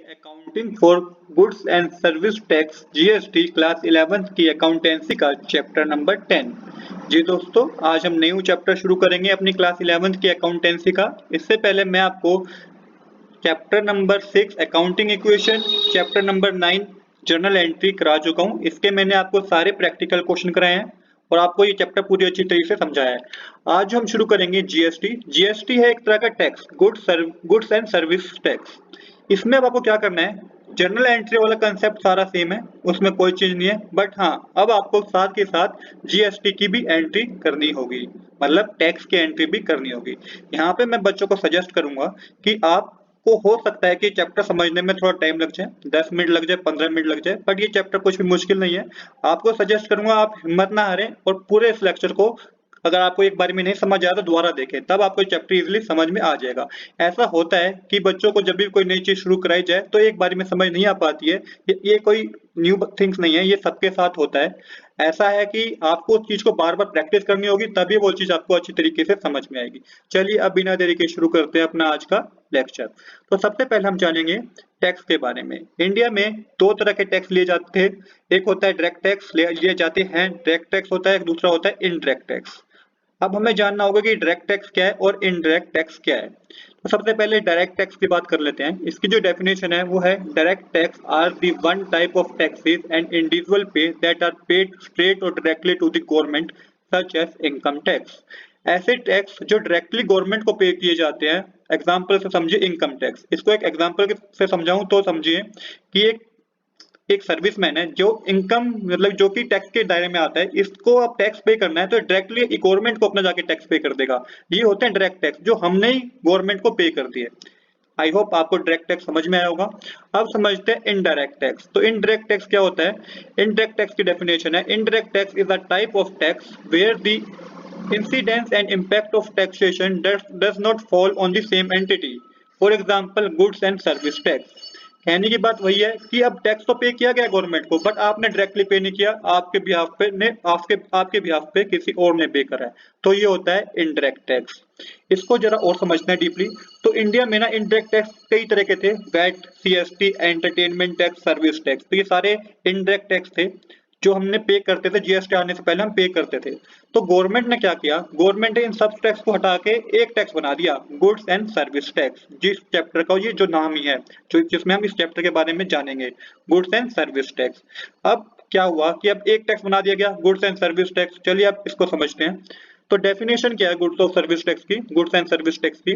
Accounting for goods and service tax GST class 11th की accountancy का chapter number 10। जी दोस्तों, आज हम न्यू चैप्टर शुरू करेंगे अपनी क्लास 11th की अकाउंटेंसी का। इससे पहले मैं आपको chapter number 6 accounting equation, chapter number 9 journal entry करा चुका हूँ। इसके मैंने आपको सारे प्रैक्टिकल क्वेश्चन कराए हैं और आपको ये चैप्टर पूरी अच्छी तरीके से समझाया है। आज हम शुरू करेंगे जीएसटी। जीएसटी है एक तरह का tax, goods and service tax. इसमें अब आपको क्या करना है, जर्नल एंट्री वाला कंसेप्ट सारा सेम है, उसमें कोई चीज नहीं है। बट हाँ, अब आपको साथ के साथ जीएसटी की भी एंट्री करनी होगी, मतलब टैक्स की एंट्री भी करनी होगी। यहाँ पे मैं बच्चों को सजेस्ट करूंगा कि आपको हो सकता है कि चैप्टर समझने में थोड़ा टाइम लग जाए, 10 मिनट लग जाए, 15 मिनट लग जाए, बट ये चैप्टर कुछ भी मुश्किल नहीं है। आपको सजेस्ट करूंगा आप हिम्मत ना हारें और पूरे इस लेक्चर को, अगर आपको एक बार में नहीं समझ आया तो दोबारा देखें, तब आपको चैप्टर इजीली समझ में आ जाएगा। ऐसा होता है कि बच्चों को जब भी कोई नई चीज शुरू कराई जाए तो एक बार में समझ नहीं आ पाती है। ये कोई न्यू थिंग्स नहीं है, ये सबके साथ होता है। ऐसा है कि आपको उस चीज को बार बार प्रैक्टिस करनी होगी, तभी वो चीज आपको अच्छी तरीके से समझ में आएगी। चलिए अब बिना देरी के शुरू करते हैं अपना आज का लेक्चर। तो सबसे पहले हम जानेंगे टैक्स के बारे में। इंडिया में दो तरह के टैक्स लिए जाते हैं, एक होता है डायरेक्ट टैक्स लिए जाते हैं, डायरेक्ट टैक्स होता है, दूसरा होता है इनडायरेक्ट टैक्स। अब हमें जानना होगा कि डायरेक्ट टैक्स क्या है और इनडायरेक्ट टैक्स क्या है। तो सबसे पहले डायरेक्ट टैक्स की बात कर लेते हैं। इसकी जो डेफिनेशन है वो है, direct tax are the one type of taxes and individual pay that are paid straight or directly to the government, such as income tax. ऐसे टैक्स जो डायरेक्टली गवर्नमेंट को पे किए जाते हैं। एग्जाम्पल से समझिए इनकम टैक्स। इसको एक एग्जाम्पल से समझाऊं तो समझिए कि एक सर्विसमैन है जो इनकम, मतलब जो कि टैक्स के दायरे में आता है, इसको अब टैक्स पे करना है तो डायरेक्टली गवर्नमेंट को अपना जाके टैक्स पे कर देगा। ये होते हैं डायरेक्ट टैक्स जो हमने ही गवर्नमेंट को पे कर दिए। आई होप आपको डायरेक्ट टैक्स समझ में आया होगा। अब समझते हैं इनडायरेक्ट टैक्स। तो इनडायरेक्ट टैक्स क्या होता है? इनडायरेक्ट टैक्स की डेफिनेशन है, indirect tax is a type of tax where the incidence and impact of taxation does not fall on the same entity. For example, goods and service tax. कहने की बात वही है कि अब टैक्स तो पे किया गया गवर्नमेंट को, बट आपने डायरेक्टली पे नहीं किया, आपके बिहाफ पे ने आपके बिहाफ पे किसी और ने पे करा है, तो ये होता है इनडायरेक्ट टैक्स। इसको जरा और समझना है डीपली। तो इंडिया में ना इनडायरेक्ट टैक्स कई तरह के थे, VAT, CST, entertainment tax, service tax. तो ये सारे इनडायरेक्ट टैक्स थे जो हमने पे करते थे, जीएसटी आने से पहले हम पे करते थे। तो गवर्नमेंट ने क्या किया, गवर्नमेंट ने इन सब टैक्स को हटा के एक टैक्स बना दिया, गुड्स एंड सर्विस टैक्स। जिस चैप्टर का ये जो नाम ही है, जो जिसमें हम इस चैप्टर के बारे में जानेंगे, गुड्स एंड सर्विस टैक्स। अब क्या हुआ कि अब एक टैक्स बना दिया गया, गुड्स एंड सर्विस टैक्स। चलिए अब इसको समझते हैं। तो डेफिनेशन क्या है गुड्स और सर्विस टैक्स की, गुड्स एंड सर्विस टैक्स की?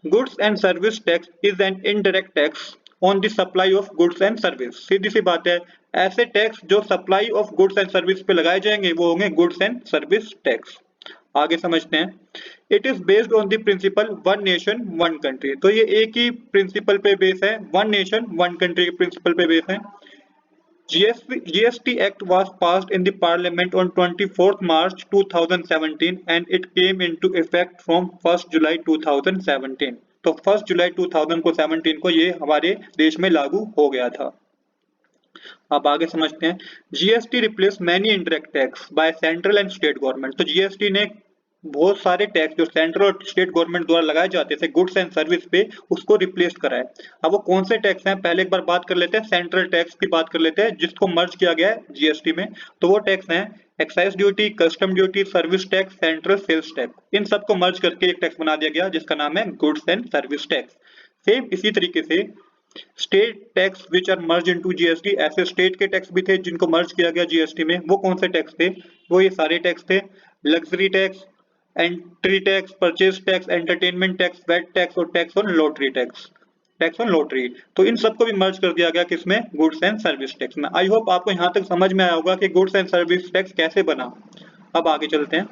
Goods and service tax is an indirect tax on the supply of goods and service. सीधी सी बात है, ऐसे टैक्स जो supply of goods and service पे लगाए जाएंगे वो होंगे गुड्स एंड सर्विस टैक्स। आगे समझते हैं। It is based on the principle one nation one country. तो ये एक ही प्रिंसिपल पे बेस है, वन नेशन वन कंट्री के प्रिंसिपल पे बेस है। GST Act was passed in the Parliament on 24th March 2017 and it came into effect from 1st July 2017। तो 1st जुलाई 2017 को ये हमारे देश में लागू हो गया था। अब आगे समझते हैं। GST replace many indirect tax by central and state government. तो जीएसटी ने बहुत सारे टैक्स जो सेंट्रल और स्टेट गवर्नमेंट द्वारा लगाए जाते थे गुड्स एंड सर्विस पे, उसको रिप्लेस करा है। अब वो कौन से टैक्स हैं, पहले एक बार बात कर लेते हैं, सेंट्रल टैक्स की बात कर लेते हैं जिसको मर्ज किया गया है जीएसटी में। तो वो टैक्स हैं excise duty, custom duty, service tax, central sales tax. इन सबको मर्ज करके एक टैक्स बना दिया गया जिसका नाम है goods and service tax. Same इसी तरीके से state tax which are merge into GST, ऐसे स्टेट के टैक्स भी थे जिनको मर्ज किया गया जीएसटी में। वो कौन से टैक्स थे? वो ये सारे टैक्स थे, luxury tax, entry tax, purchase tax, entertainment tax, VAT tax और tax on lottery tax, tax on lottery. तो इन सबको भी मर्ज कर दिया गया किसमें? गुड्स एंड सर्विस टैक्स में। आई होप आपको यहाँ तक समझ में आया होगा कि गुड्स एंड सर्विस टैक्स कैसे बना। अब आगे चलते हैं।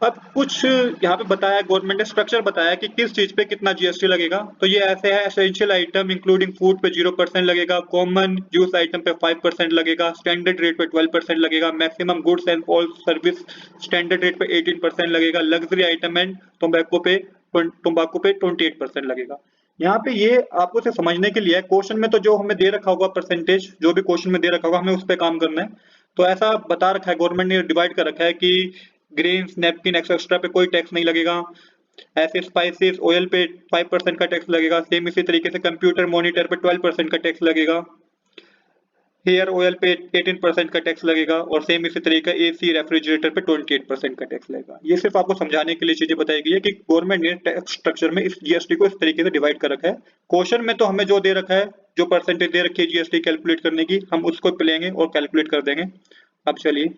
अब कुछ यहाँ पे बताया, गवर्नमेंट ने स्ट्रक्चर बताया कि किस चीज पे कितना जीएसटी लगेगा। तो ये ऐसे है, एसेंशियल आइटम इंक्लूडिंग फूड पे 0% लगेगा, कॉमन यूज आइटम पे 5% लगेगा, स्टैंडर्ड रेट पे 12% लगेगा, maximum goods and all service standard rate पे 18% लगेगा, लग्जरी आइटम एंड टोबैको पे 28% लगेगा। यहाँ पे ये आपको से समझने के लिए क्वेश्चन में तो जो हमें दे रखा होगा परसेंटेज, जो भी क्वेश्चन में दे रखा होगा हमें उस पर काम करना है। तो ऐसा बता रखा है, गवर्नमेंट ने डिवाइड कर रखा है कि ग्रेन्स, नैपकिन एक्सेट्रा पे कोई टैक्स नहीं लगेगा, ऐसे स्पाइसेस ऑयल पे 5% का टैक्स लगेगा। सेम इसी तरीके से कंप्यूटर मॉनिटर पे 12% का टैक्स लगेगा। हेयर ऑयल पे 18% का टैक्स लगेगा और सेम इसी तरीके एसी रेफ्रिजरेटर पे 28% का टैक्स लगेगा। ये सिर्फ आपको समझाने के लिए चीजें बताई गई है कि गवर्नमेंट ने टैक्स स्ट्रक्चर में इस जीएसटी को इस तरीके से डिवाइड कर रखा है। क्वेश्चन में तो हमें जो दे रखा है, जो परसेंटेज दे रखी है जीएसटी कैलकुलेट करने की, हम उसको लेंगे और कैलकुलेट कर देंगे। अब चलिए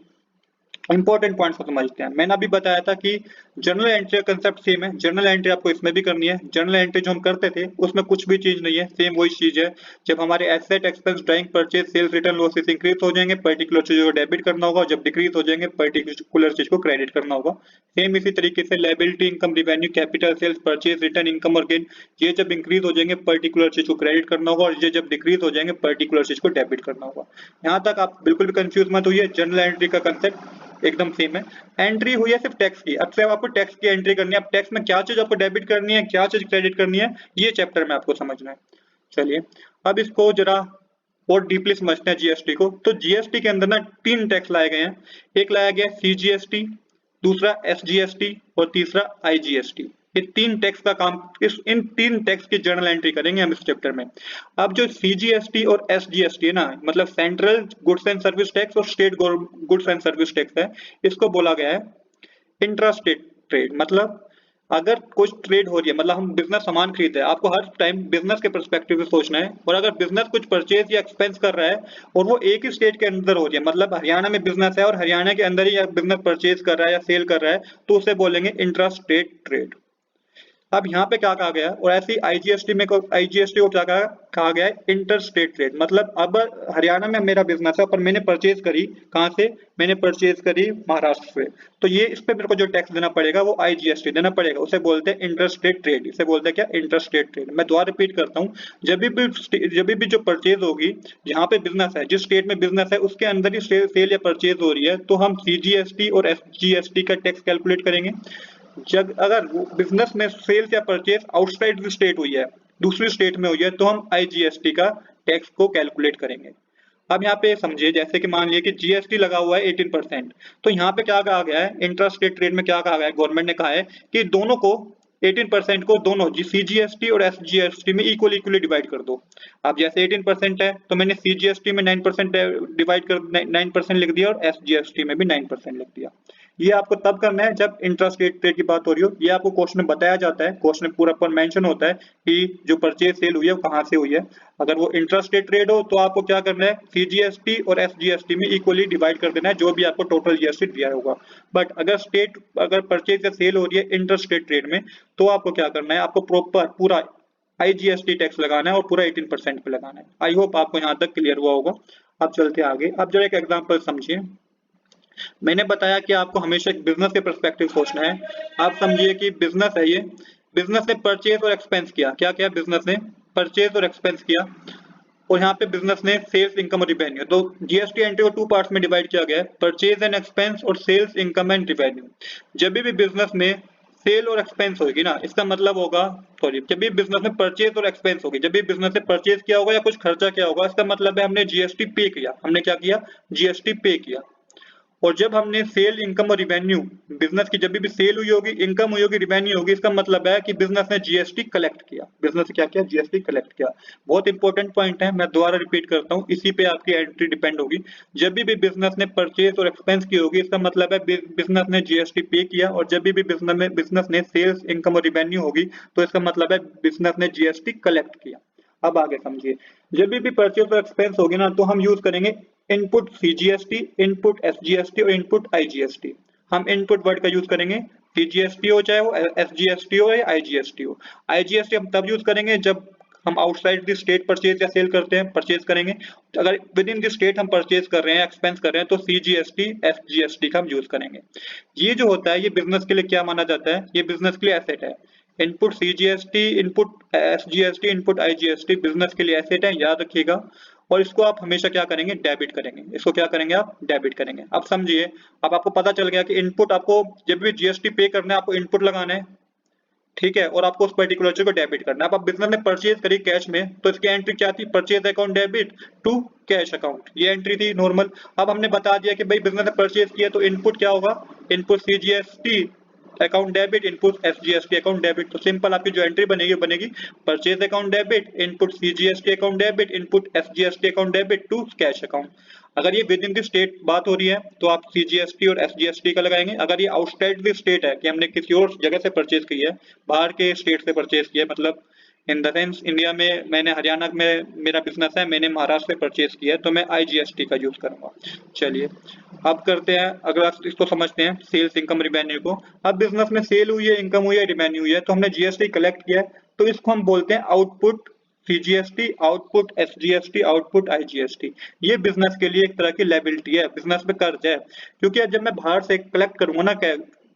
इंपॉर्टेंट पॉइंट्स को समझते हैं। मैंने अभी बताया था कि जर्नल एंट्री का कंसेप्ट सेम है। जर्नल एंट्री आपको इसमें भी करनी है। जर्नल एंट्री जो हम करते थे उसमें कुछ भी चीज नहीं है, सेम वही चीज है। जब हमारे asset expense drawing purchase sales return losses increase हो जाएंगे, पर्टिकुलर चीजों को डेबिट करना होगा। जब डिक्रीज हो जाएंगे, पर्टिकुलर चीज को क्रेडिट करना होगा। सेम इसी तरीके से liability, income, revenue, capital, sales, purchase return, income और गेन, ये जब इंक्रीज हो जाएंगे पर्टिकुलर चीज को क्रेडिट करना होगा और ये जब डिक्रीज हो जाएंगे पर्टिकुलर चीज को डेबिट करना होगा। यहाँ तक आप बिल्कुल भी कंफ्यूज मत होइए। जर्नल एंट्री का कंसेप्ट एकदम सेम है। एंट्री हुई है सिर्फ टैक्स की। अब सिर्फ आपको टैक्स की एंट्री करनी है। अब टैक्स में क्या चीज आपको डेबिट करनी है, क्या चीज क्रेडिट करनी है, ये चैप्टर में आपको समझना है। चलिए अब इसको जरा और डीपली समझते हैं जीएसटी को। तो जीएसटी के अंदर ना 3 टैक्स लाए गए हैं। एक लाया गया सीजीएसटी, दूसरा एसजीएसटी और तीसरा आईजीएसटी। ये 3 टैक्स का काम, इन 3 टैक्स की जर्नल एंट्री करेंगे हम इस चैप्टर में। अब जो सीजीएसटी और एसजीएसटी है ना, मतलब central goods and service tax और state goods and service tax है, इसको बोला गया है इंट्रा स्टेट ट्रेड। मतलब अगर कुछ ट्रेड हो रही है, मतलब हम बिजनेस सामान खरीद रहे हैं, आपको हर टाइम बिजनेस के पर्सपेक्टिव से सोचना है। और अगर बिजनेस कुछ परचेज या एक्सपेंस कर रहा है और वो एक ही स्टेट के अंदर हो रही है, मतलब हरियाणा में बिजनेस है और हरियाणा के अंदर ही बिजनेस परचेज कर रहा है या सेल कर रहा है, तो उसे बोलेंगे इंट्रा स्टेट ट्रेड। अब यहाँ पे क्या कहा गया, और ऐसी आईजीएसटी को क्या कहा गया है, इंटर स्टेट ट्रेड। मतलब अब हरियाणा में मेरा बिजनेस है पर मैंने परचेज करी, कहाँ से, मैंने परचेज करी महाराष्ट्र से, तो ये इस पे मेरे को जो टैक्स देना पड़ेगा वो आईजीएसटी देना पड़ेगा। उसे बोलते हैं इंटर स्टेट ट्रेड। इसे बोलते हैं क्या, इंटर स्टेट ट्रेड। मैं दोबारा रिपीट करता हूँ, जब भी जो परचेज होगी, जहाँ पे बिजनेस है, जिस स्टेट में बिजनेस है उसके अंदर ही सेल या परचेज हो रही है, तो हम सीजीएसटी और एसजीएसटी का टैक्स कैलकुलेट करेंगे। जब अगर बिजनेस में सेल्स या परचेज आउटसाइड द स्टेट हुई है, दूसरी स्टेट में हुई है, तो हम आईजीएसटी का टैक्स को कैलकुलेट करेंगे। अब यहाँ पे समझिए, जैसे कि मान लिया कि जीएसटी लगा हुआ है 18%, तो यहाँ पे क्या कहा गया है, इंट्रा स्टेट ट्रेड में क्या कहा गया है, गवर्नमेंट ने कहा है कि दोनों को 18% को दोनों सीजीएसटी और एसजीएसटी में इक्वली डिवाइड कर दो। अब जैसे 18% है तो मैंने सीजीएसटी में 9% डिवाइड कर 9% लिख दिया और एसजीएसटी में भी 9% लिख दिया। ये आपको तब करना है जब इंट्रा स्टेट ट्रेड की बात हो रही हो। ये आपको क्वेश्चन में बताया जाता है, क्वेश्चन में पूरा पर मेंशन होता है कि जो परचेज सेल हुई है वो कहाँ से हुई है। अगर वो इंट्रा स्टेट ट्रेड हो तो आपको क्या करना है, सीजीएसटी और एसजीएसटी में इक्वली डिवाइड कर देना है जो भी आपको टोटल जीएसटी दिया होगा। बट अगर परचेज या सेल हो रही है इंटर स्टेट ट्रेड में, तो आपको क्या करना है, आपको प्रॉपर पूरा आईजीएसटी टैक्स लगाना है और पूरा 18% पे लगाना है। आई होप आपको यहाँ तक क्लियर हुआ होगा। अब चलते आगे। अब जरा एक एग्जांपल समझिए। मैंने बताया कि आपको हमेशा एक बिजनेस के पर्सपेक्टिव सोचना है। आप समझिए कि बिजनेस है, ये बिजनेस ने परचेज और एक्सपेंस किया। क्या किया, बिजनेस ने परचेज और एक्सपेंस किया। और यहाँ पे बिजनेस ने सेल्स, इनकम और रिवेन्यू, तो जीएसटी एंट्री को 2 पार्ट्स में डिवाइड किया गया है, परचेज एंड एक्सपेंस और सेल्स, इनकम एंड रिवेन्यू। जब भी बिजनेस में सेल और एक्सपेंस होगी ना, इसका मतलब होगा, सॉरी, जब भी बिजनेस में परचेज और एक्सपेंस होगी, जब भी बिजनेस ने परचेज किया होगा या कुछ खर्चा किया होगा, इसका मतलब है हमने जीएसटी पे किया। हमने क्या किया, जीएसटी पे किया। और जब हमने सेल, इनकम और रिवेन्यू, बिजनेस की जब भी सेल हुई होगी, इनकम हुई होगी, रिवेन्यू होगी, इसका मतलब है कि बिजनेस ने जीएसटी कलेक्ट किया। बिजनेस ने क्या किया, जीएसटी कलेक्ट किया। बहुत इंपॉर्टेंट पॉइंट है, मैं दोबारा रिपीट करता हूँ, इसी पे आपकी एंट्री डिपेंड होगी। जब भी बिजनेस ने परचेज और एक्सपेंस की होगी, इसका मतलब है बिजनेस ने जीएसटी पे किया। और जब भी बिजनेस ने सेल्स, इनकम और रिवेन्यू होगी, तो इसका मतलब है बिजनेस ने जीएसटी कलेक्ट किया। अब आगे समझिए, जब भी परचेज और एक्सपेंस होगी ना, तो हम यूज करेंगे इनपुट सीजीएसटी, इनपुट एसजीएसटी और इनपुट आईजीएसटी। हम इनपुट वर्ड का यूज करेंगे, सीजीएसटी हो चाहे वो एसजीएसटी हो या आईजीएसटी हो। आईजीएसटी हम तब यूज करेंगे जब हम आउटसाइड द स्टेट परचेज या सेल करते हैं, परचेज करेंगे। अगर विद इन द स्टेट हम परचेज कर रहे हैं, एक्सपेंस कर रहे हैं, तो सीजीएसटी, एसजीएसटी का हम यूज करेंगे। ये जो होता है, ये बिजनेस के लिए क्या माना जाता है, ये बिजनेस के लिए एसेट है। Input CGST, input SGST, input IGST business के लिए एसेट है, याद रखिएगा। और इसको आप हमेशा क्या करेंगे, डेबिट करेंगे। इसको क्या करेंगे, आप डेबिट करेंगे। अब समझिए, अब आपको पता चल गया कि इनपुट, आपको जब भी जीएसटी पे करना है, आपको इनपुट लगाना है, ठीक है, और आपको उस पर्टिकुलर चीज को डेबिट करना है। अब आप बिजनेस ने परचेज करी कैश में, तो इसकी एंट्री क्या थी, purchase account debit to cash account, ये एंट्री थी नॉर्मल। अब हमने बता दिया कि भाई बिजनेस ने परचेज किया, तो इनपुट क्या होगा, input CGST account debit, input SGST account debit. तो सिंपल आपकी जो एंट्री बनेगी बनेगी purchase account debit, input CGST account debit, input SGST account debit to cash account. अगर ये विद इन द स्टेट बात हो रही है तो आप सीजीएसटी और एसजीएसटी का लगाएंगे। अगर ये आउटसाइड द स्टेट है कि हमने किसी और जगह से परचेज की है, बाहर के स्टेट से परचेज किया है, मतलब इन द सेंस इंडिया में मैंने हरियाणा में मेरा बिजनेस है, मैंने महाराष्ट्र से परचेज किया है, तो मैं आईजीएसटी का यूज करूंगा। चलिए अब करते हैं अगला, इसको समझते हैं सेल्स इनकम रिवेन्यू को। अब बिजनेस में सेल हुई है, इनकम हुई है, रिवेन्यू हुई है, तो हमने जीएसटी कलेक्ट किया है, तो इसको हम बोलते हैं output CGST, output SGST, output IGST. ये बिजनेस के लिए एक तरह की लायबिलिटी है, बिजनेस पे कर्ज है, क्योंकि जब मैं बाहर से कलेक्ट करूंगा ना,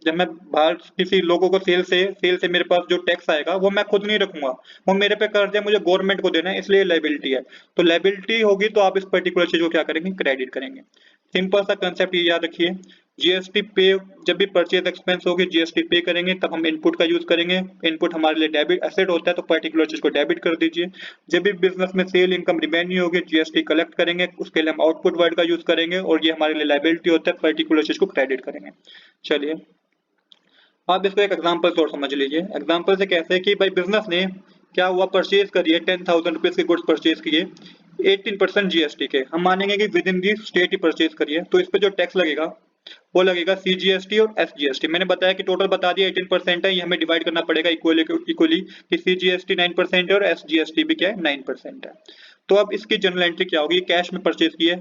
जब मैं बाहर किसी लोगों को सेल से मेरे पास जो टैक्स आएगा वो मैं खुद नहीं रखूंगा, वो मेरे पे कर्ज है, मुझे गवर्नमेंट को देना है, इसलिए लायबिलिटी है। तो लायबिलिटी होगी तो आप इस पर्टिकुलर चीज को क्या करेंगे, क्रेडिट करेंगे। सिंपल सा कंसेप्ट ये याद रखिए, जीएसटी पे, जब भी परचेज एक्सपेंस होगी जीएसटी पे करेंगे, तब हम इनपुट का यूज करेंगे। इनपुट हमारे लिए डेबिट एसेट होता है, तो पर्टिकुलर चीज को डेबिट कर दीजिए। जब भी बिजनेस में सेल इनकम रिवेन्यू होगी जीएसटी कलेक्ट करेंगे, उसके लिए हम आउटपुट वर्ड का यूज करेंगे, और ये हमारे लिए लायबिलिटी होता है, पर्टिकुलर चीज को क्रेडिट करेंगे। चलिए आप इसको एक एग्जांपल से और समझ लीजिए। एग्जांपल से कैसे कि भाई बिजनेस ने क्या हुआ, परचेज करिए 10,000 रुपीज के गुड्स परचेज किए 18% जीएसटी के, हम मानेंगे कि with in the state he purchase करिए, तो इस पे जो टैक्स लगेगा वो लगेगा सीजीएसटी और एसजीएसटी। मैंने बताया कि टोटल बता दिया 18% है, ये हमें डिवाइड करना पड़ेगा इक्वली कि सीजीएसटी 9% है और एसजीएसटी भी क्या है 9% है। तो अब इसकी जर्नल एंट्री क्या होगी, कैश में परचेज किए,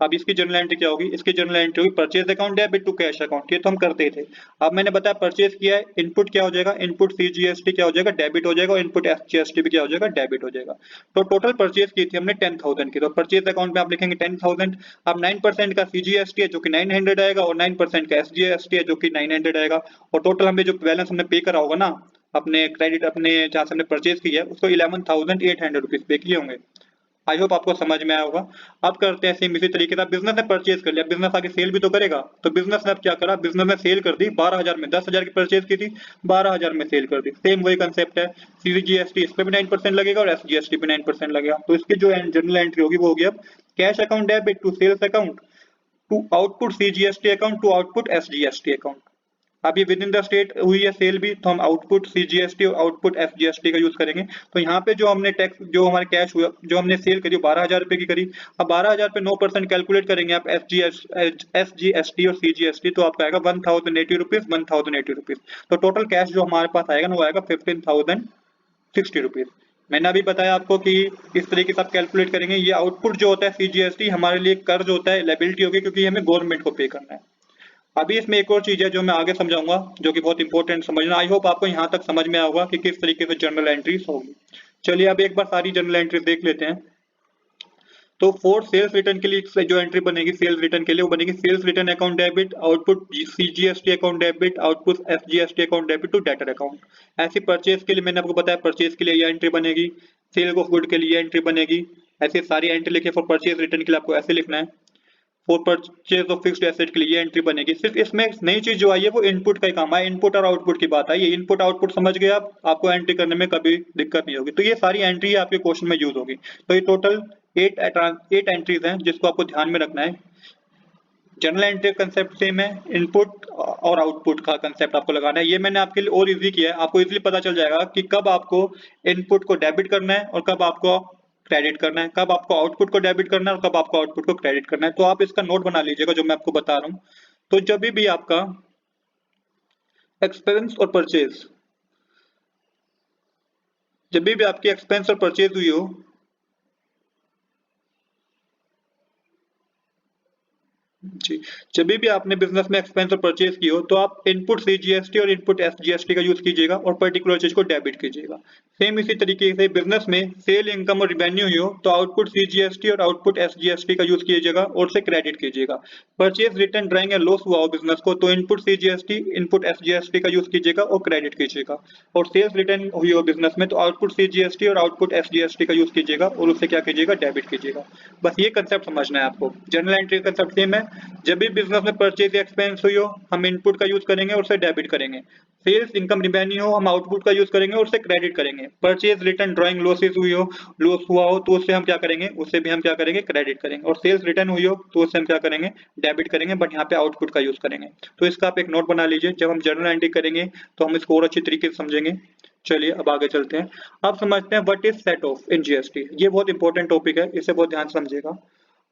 अब इसकी जर्नल एंट्री क्या होगी, इसकी जर्नल एंट्री होगी purchase account debit to cash account, ये तो हम करते थे। अब मैंने बताया परचेज किया है, इनपुट क्या हो जाएगा, इनपुट सीजीएसटी क्या हो जाएगा, डेबिट हो जाएगा, और इनपुट एसजीएसटी भी क्या हो जाएगा, डेबिट हो जाएगा। तो टोटल परचेज की थी हमने 10,000 की, तो परचेज अकाउंट में आप लिखेंगे 10,000। अब 9% का सीजीएसटी है जो कि 900 आएगा, और 9% का एसजीएसटी है जो कि 900 आएगा, और टोटल हमें जो बैलेंस हमने पे करा होगा ना अपने क्रेडिट, अपने जहां से हमने परचेज किया है उसको 11,800 रुपीज पे किए होंगे। आई होप आपको समझ में आया होगा। अब करते हैं सेम इसी तरीके से, बिजनेस ने परचेज कर लिया, बिजनेस आगे सेल भी तो करेगा, तो बिजनेस ने अब क्या करा, बिजनेस ने सेल कर दी 12,000 में, 10,000 की परचेज की थी 12,000 में सेल कर दी। सेम वही कंसेप्ट है, सीजीएसटी इस पे भी 9% लगेगा और एसजीएसटी भी 9% लगेगा। तो इसकी जो जर्नल एंट्री होगी वो होगी अब cash account debit to sales account to output CGST account to output SGST account. अब ये विद इन द स्टेट हुई है सेल भी, तो हम आउटपुट सीजीएसटी और आउटपुट एसजीएसटी का यूज करेंगे। तो यहाँ पे जो हमने टैक्स, जो हमारे कैश हुआ, जो हमने सेल करी 12,000 रुपए की करी, अब 12,000 पे 9% कैलकुलेट करेंगे आप एसजीएसटी और सीजीएसटी, तो आपका आएगा 1,080 रुपीज, 1,080 रुपीज। तो टोटल कैश जो हमारे पास आएगा ना वो आएगा 15,060 रुपीज। मैंने अभी बताया आपको कि इस तरीके से आप कैलकुलेट करेंगे। ये आउटपुट जो होता है सीजीएसटी हमारे लिए कर्ज होता है, लायबिलिटी होगी, क्योंकि हमें गवर्नमेंट को पे करना है। अभी इसमें एक और चीज है जो मैं आगे समझाऊंगा, जो कि बहुत इंपॉर्टेंट समझना। आई होप आपको यहाँ तक समझ में आएगा कि किस तरीके से जर्नल एंट्रीज होगी। चलिए अब एक बार सारी जर्नल एंट्रीज देख लेते हैं। तो फॉर सेल्स रिटर्न के लिए जो एंट्री बनेगी सेल्स रिटर्न के लिए, वो बनेगी sales return account debit, output CGST account debit, output SGST account debit to debtor account. ऐसी परचेज के लिए मैंने आपको बताया परचेज के लिए ये एंट्री बनेगी, सेल ऑफ गुड के लिए एंट्री बनेगी। ऐसी सारी एंट्री लिखे फॉर परचेज रिटर्न के लिए आपको ऐसे लिखना है। For purchase of fixed asset के लिए ये एंट्री बनेगी। सिर्फ इसमें नई चीज जो आई है वो इनपुट का ही काम है, इनपुट और आउटपुट की बात आई है। इनपुट आउटपुट समझ गए आप, आपको एंट्री करने में कभी दिक्कत नहीं होगी। तो ये सारी एंट्री आपके क्वेश्चन में यूज होगी। तो ये टोटल 8 एंट्रीज हैं जिसको आपको ध्यान में रखना है। जनरल एंट्री कंसेप्ट सेम है, इनपुट और आउटपुट का कंसेप्ट आपको लगाना है। ये मैंने आपके लिए और इजी किया है, आपको इजीली पता चल जाएगा कि कब आपको इनपुट को डेबिट करना है और कब आपको क्रेडिट करना है, कब आपको आउटपुट को डेबिट करना है और कब आपको आउटपुट को क्रेडिट करना है। तो आप इसका नोट बना लीजिएगा जो मैं आपको बता रहा हूं। तो जब भी आपका एक्सपेंस और परचेज, जब भी आपकी एक्सपेंस और परचेज हुई हो, जी, जब भी आपने बिजनेस में एक्सपेंस और परचेज की हो तो आप इनपुट सीजीएसटी और इनपुट एसजीएसटी का यूज कीजिएगा और पर्टिकुलर चीज को डेबिट कीजिएगा। सेम इसी तरीके से बिजनेस में सेल इनकम और रिवेन्यू हुई हो तो आउटपुट सीजीएसटी और आउटपुट एसजीएसटी का यूज कीजिएगा और उसे क्रेडिट कीजिएगा। परचेज रिटर्न ड्राइंग या लॉस हुआ हो बिजनेस को तो इनपुट सीजीएसटी इनपुट एसजीएसटी का यूज कीजिएगा और क्रेडिट कीजिएगा। और सेल्स रिटर्न हुई हो बिजनेस में तो आउटपुट सीजीएसटी और आउटपुट एसजीएसटी का यूज कीजिएगा और उसे क्या कीजिएगा, डेबिट कीजिएगा। बस ये कंसेप्ट समझना है आपको। जनरल एंट्री कंसेप्ट सेम है, जब भी बिजनेस में परचेज या एक्सपेंस हुई हो हम इनपुट का यूज करेंगे और उसे डेबिट करेंगे। सेल्स इनकम रिवेन्यू हो हम आउटपुट का यूज करेंगे और उसे क्रेडिट करेंगे। परचेज रिटर्न ड्राइंग लॉसेस हुई हो, लॉस हुआ हो तो उससे हम क्या करेंगे, उससे भी हम क्या करेंगे, क्रेडिट करेंगे। और सेल्स रिटर्न हुई हो तो उससे हम क्या करेंगे, डेबिट करेंगे, बट यहाँ पे आउटपुट का यूज करेंगे। तो इसका आप एक नोट बना लीजिए, जब हम जर्नल एंट्री करेंगे तो हम इसको और अच्छी तरीके से समझेंगे। चलिए अब आगे चलते हैं। अब समझते हैं what is set of in GST. ये बहुत इंपॉर्टेंट टॉपिक है, इसे बहुत ध्यान से समझिएगा।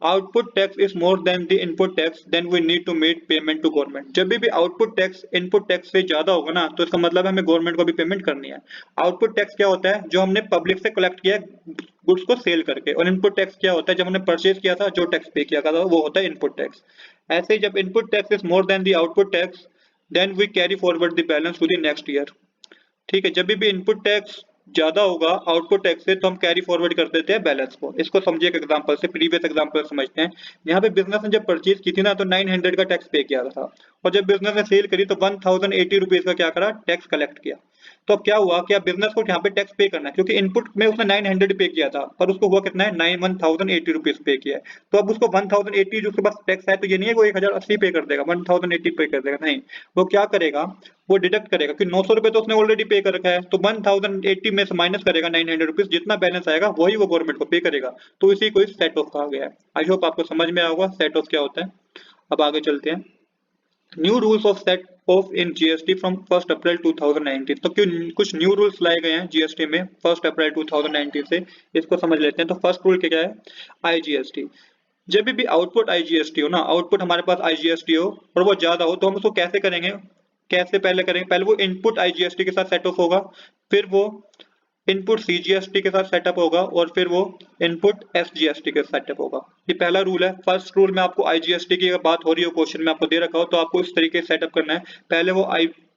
Output tax is more than the input tax then we need to make payment to government. जब भी आउटपुट टैक्स इनपुट टैक्स से ज्यादा होगा ना, तो इसका मतलब है हमें गवर्नमेंट को भी पेमेंट करनी है। आउटपुट टैक्स क्या होता है, जो हमने पब्लिक से कलेक्ट किया गुड्स को सेल करके। और इनपुट टैक्स क्या होता है, जब हमने परचेज किया था, जो टैक्स पे किया था, वो होता है इनपुट टैक्स। ऐसे ही जब input tax is more than the output tax then we carry forward the balance to the next year. ठीक है, जब भी इनपुट टैक्स ज्यादा होगा आउटपुट टैक्स से, तो हम कैरी फॉरवर्ड कर देते हैं बैलेंस को। इसको समझिए एक एग्जांपल से, प्रीवियस एग्जांपल समझते हैं। यहाँ पे बिजनेस ने जब परचेज की थी ना, तो 900 का टैक्स पे किया था, और जब बिजनेस ने सेल करी तो 1080 रुपीज का क्या करा, टैक्स कलेक्ट किया। तो अब क्या हुआ कि अब बिजनेस को यहाँ पे टैक्स पे करना है, क्योंकि इनपुट में उसने 900 पे किया था, पर उसको हुआ कितना है, 1080 रुपीज पे किया है। तो अब उसको 1080 जो उसके पास टैक्स है, तो ये नहीं है वो 1080 पे कर देगा, 1080 पे कर देगा, नहीं। वो क्या करेगा, वो डिडक्ट करेगा कि 900 रुपए तो उसने ऑलरेडी पे कर रखा है, तो 1080 में से माइनस करेगा 900 रुपीज, जितना बैलेंस आएगा वही वो गवर्नमेंट को पे करेगा। तो इसी को सेट ऑफ कहा गया है। आई होप आपको समझ में आया होगा सेट ऑफ क्या होता है। अब आगे चलते हैं। New rules of set of in GST from 1 अप्रैल 2019। तो क्यों कुछ न्यू रूल्स लाए गए हैं जीएसटी में 1 अप्रैल 2019 से, इसको समझ लेते हैं। तो फर्स्ट रूल क्या है, आईजीएसटी। जब भी आउटपुट आईजीएसटी हो ना, आउटपुट हमारे पास आईजीएसटी हो और वो ज्यादा हो, तो हम उसको कैसे करेंगे, कैसे पहले करेंगे, पहले वो इनपुट आईजीएसटी के साथ सेट ऑफ होगा, फिर वो इनपुट सीजीएसटी के साथ सेटअप होगा, और फिर वो इनपुट एसजीएसटी के साथ सेटअप होगा। ये पहला रूल है। फर्स्ट रूल में आपको आईजीएसटी की अगर बात हो रही हो, क्वेश्चन में आपको दे रखा हो, तो आपको इस तरीके से सेटअप करना है। पहले वो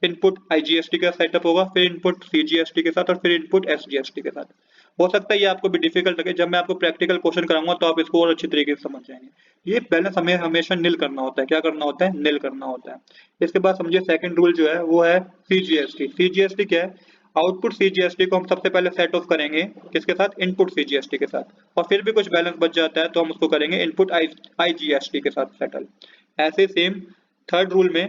इनपुट आईजीएसटी का सेटअप होगा, फिर इनपुट सीजीएसटी के साथ, और फिर इनपुट एसजीएसटी के साथ। हो सकता है ये आपको भी डिफिकल्ट लगे, जब मैं आपको प्रैक्टिकल क्वेश्चन कराऊंगा तो आप इसको और अच्छी तरीके से समझ जाएंगे। ये बैलेंस हमें हमेशा नील करना होता है। क्या करना होता है, नील करना होता है। इसके बाद समझिए सेकंड रूल जो है वो है सीजीएसटी। सीजीएसटी क्या है, आउटपुट सीजीएसटी को हम सबसे पहले सेट ऑफ करेंगे किसके साथ, इनपुट सीजीएसटी के साथ, और फिर भी कुछ बैलेंस बच जाता है तो हम उसको करेंगे इनपुट आईजीएसटी के साथ सेटल। ऐसे सेम थर्ड रूल में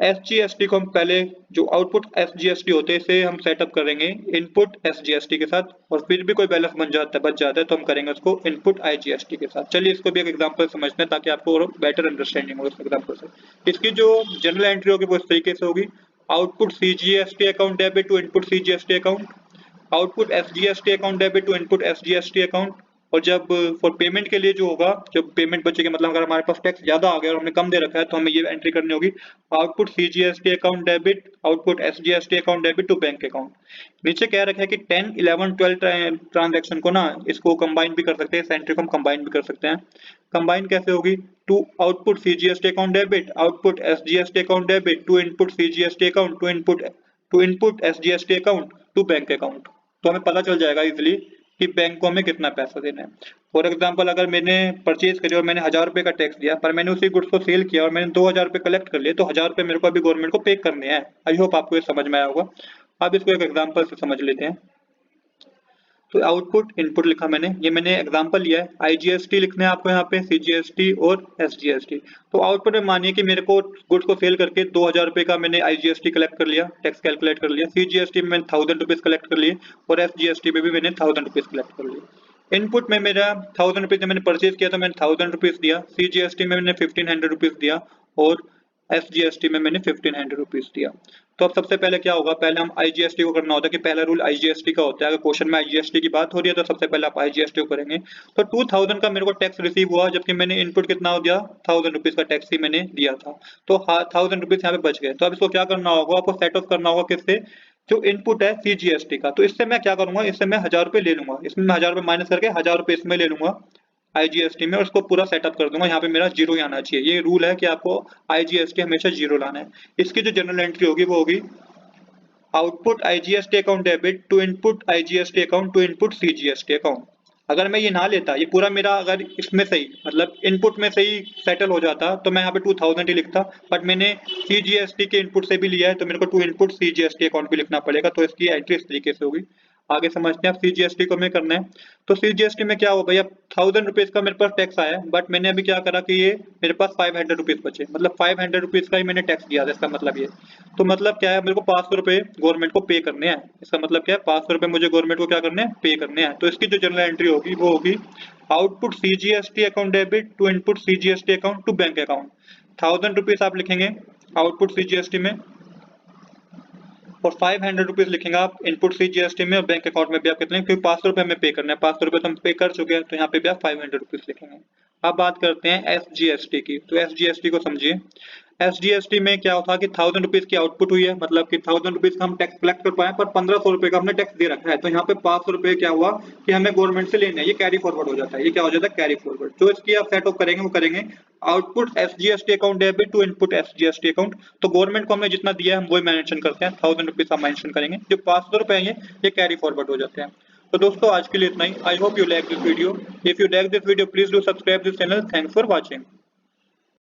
एसजीएसटी को हम पहले, जो आउटपुट एसजीएसटी होते हैं इसे हम सेटअप करेंगे इनपुट एसजीएसटी के साथ, और फिर भी कोई बैलेंस बच जाता है तो हम करेंगे उसको इनपुट आईजीएसटी के साथ। चलिए इसको भी एक एग्जांपल समझते हैं ताकि आपको और बेटर अंडरस्टैंडिंग हो इस एग्जांपल से। इसकी जो जनरल एंट्री होगी वो इस तरीके से होगी, output CGST account debit to input CGST account, output SGST account debit to input SGST account. और जब फॉर पेमेंट के लिए जो होगा, जब पेमेंट बचेगी, मतलब अगर हमारे पास टैक्स ज्यादा आ गया और हमने कम दे रखा है, तो हमें ये एंट्री करनी होगी, output CGST account debit, output SGST account debit to bank account. नीचे कह रखा है कि 10, 11, 12 ट्रांजैक्शन को ना, इसको कंबाइन भी कर सकते हैं, इस एंट्री को हम कंबाइन भी कर सकते हैं। कंबाइन कैसे होगी, to output CGST account debit, output SGST account debit to input CGST account, to input SGST account to bank account. तो हमें पता चल जाएगा इजिली कि बैंक को हमें कितना पैसा देना है। फॉर एग्जांपल अगर मैंने परचेज करी और मैंने 1000 रुपए का टैक्स दिया, पर मैंने उसी गुड्स को सेल किया और मैंने 2000 रुपए कलेक्ट कर लिए, तो 1000 रुपए मेरे को अभी गवर्नमेंट को पे करने हैं। आई होप आपको ये समझ में आया होगा। अब इसको एक एग्जांपल से समझ लेते हैं। तो आउटपुट इनपुट लिखा मैंने, ये मैंने एग्जांपल लिया है। आईजीएसटी लिखना है आपको यहाँ पे, सीजीएसटी और एसजीएसटी। तो आउटपुट में मानिए कि मेरे को गुड्स को सेल करके 2000 रुपए का मैंने आईजीएसटी कलेक्ट कर लिया, टैक्स कैलकुलेट कर लिया, सीजीएसटी में मैंने 1000 रुपीज कलेक्ट कर लिए, और एसजीएसटी में भी मैंने 1000 रुपीज कलेक्ट कर लिए। इनपुट में मेरा 1000 रुपीज मैंने परचेज किया तो मैंने 1000 रुपीज दिया, सीजीएसटी में मैंने 1500 रुपीज दिया, और एसजीएसटी में मैंने 1500 रुपीज दिया। तो अब सबसे पहले क्या होगा, पहले हम आईजीएसटी को करना होता है, कि पहला रूल आईजीएसटी का होता है। अगर क्वेश्चन में आईजीएसटी की बात हो रही है तो सबसे पहले आप आईजीएसटी को करेंगे। तो 2000 का मेरे को टैक्स रिसीव हुआ, जबकि मैंने इनपुट कितना दिया, 1000 रुपीज का टैक्स ही मैंने दिया था। तो 1000 रुपीज यहाँ पे बच गए। तो अब इसको क्या करना होगा, आपको सेट ऑफ करना होगा किससे, जो इनपुट है सीजीएसटी का। तो इससे मैं क्या करूंगा, इससे मैं 1000 रुपए ले लूंगा, इसमें मैं 1000 रुपए माइनस करके 1000 रुपए इसमें ले लूंगा आईजीएसटी में, और उसको पूरा सेटअप कर दूंगा। यहाँ पे मेरा जीरो ही आना चाहिए। ये रूल है कि आपको आईजीएसटी हमेशा जीरो लाना है। इसकी जो जनरल एंट्री होगी वो होगी output IGST account debit to input IGST account to input CGST account. अगर मैं ये ना लेता, ये पूरा मेरा अगर इसमें से ही मतलब इनपुट में से ही सेटल हो जाता, तो मैं यहाँ पे 2000 ही लिखता, बट मैंने सीजीएसटी के इनपुट से भी लिया है तो मेरे को टू इनपुट सीजीएसटी अकाउंट भी लिखना पड़ेगा। तो इसकी एंट्री इस तरीके से होगी, आगे समझते हैं। अब CGST को हमें करना है, तो CGST में क्या हो भैया, 1000 रुपीज का मेरे पास टैक्स आया, बट मैंने अभी क्या करा कि ये मेरे पास 500 रुपीज बचे, मतलब 500 रुपीज का ही मैंने टैक्स दिया था, इसका मतलब ये। तो मतलब क्या है, मेरे को 500 रुपए गवर्नमेंट को पे करने हैं। इसका मतलब क्या है, 500 रुपए मुझे गवर्नमेंट को क्या करने हैं, पे करने हैं। तो इसकी जो जनरल एंट्री होगी वो होगी output CGST account debit to input CGST account to bank account. 1000 rupees आप लिखेंगे आउटपुट CGST में, और 500 रुपीज लिखेंगे आप इनपुट CGST में, और बैंक अकाउंट में भी आप कितने, क्योंकि 500 रुपए हमें पे करना है, 500 रुपए तो हम पे कर चुके हैं, तो यहाँ पे भी आप 500 रुपीज लिखेंगे। अब बात करते हैं SGST की, तो SGST को समझिए। SGST में क्या होता है कि 1000 रुपीज की आउटपुट हुई है, मतलब कि 1000 रुपीज का हम टैक्स कलेक्ट कर पाए, पर 1500 रुपए का हमने टैक्स दे रखा है, तो यहाँ पे 500 रुपए क्या हुआ कि हमें गवर्नमेंट से लेने हैं, ये कैरी फॉरवर्ड हो जाता है। ये क्या हो जाता है, कैरी फॉरवर्ड। जो इसकी आप सेट ऑफ करेंगे वो करेंगे output SGST account debit to input SGST account. तो गवर्नमेंट को हमने जितना दिया है हम वही मेंशन करते हैं, 1000 रुपीज हम मेंशन करेंगे, जो 500 रुपए हैं ये कैरी फॉरवर्ड हो जाते हैं। तो दोस्तों आज के लिए इतना ही। I hope you like this video. If you like this video please do subscribe this channel. Thanks for watching.